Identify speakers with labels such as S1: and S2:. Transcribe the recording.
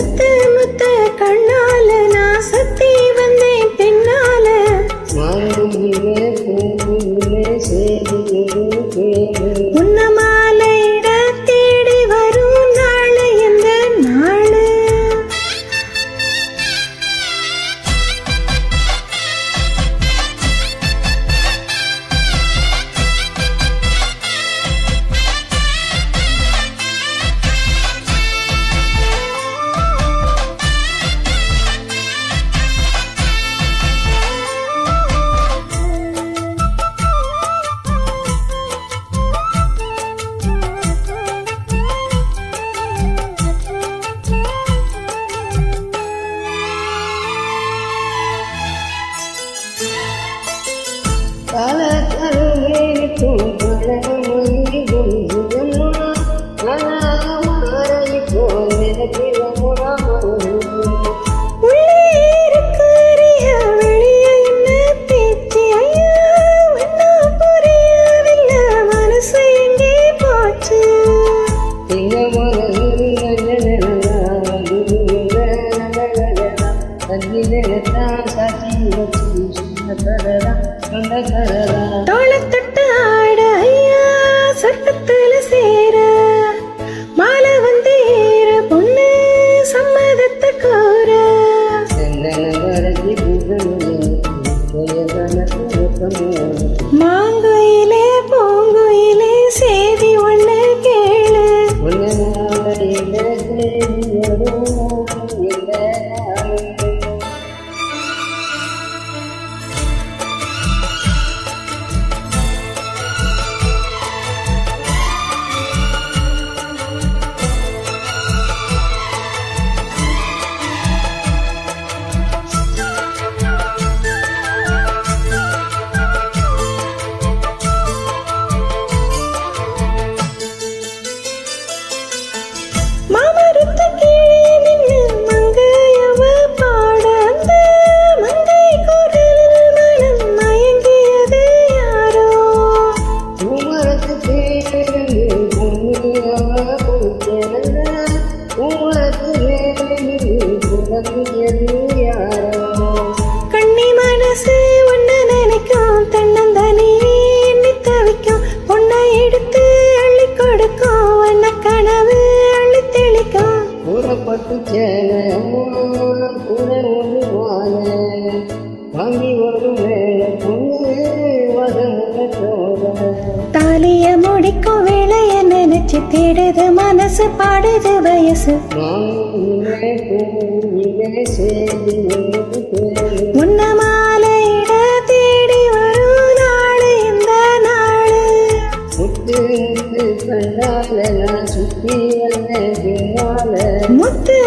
S1: முத்து முத்து கண்ணால நான் சத்தி வந்தேன் பின்னால உன்ன மாலையிட தேடி வரும் நாள் எந்த நாள் தோளத்தட்டு ஆட ஐயா சொர்க்கத்துல சேர மாலை வந்து ஏற பொண்ணு சம்மதத்தை கோர மாங்குயிலே பூங்குயிலே சேதி ஒண்ணு கேளு கண்ணி மனசு ஒன்ன நினைக்கும் தன்னந்தனி எண்ணி தவிக்கும் பொண்ணை எடுத்து அள்ளி கொடுக்கும் வண்ண கனவு அள்ளி தெளிக்கும்
S2: கூறப்பட்டு வாங்கி வரும்
S1: தாலிய முடிக்கும் வேலைய நினைச்சு தேடுது மனசு பாடுது வயசு உன்ன மாலையிட தேடி வரும் நாள் இந்த நாள்
S2: முத்து முத்து கண்டால நான் சுத்தி வந்த
S1: முத்து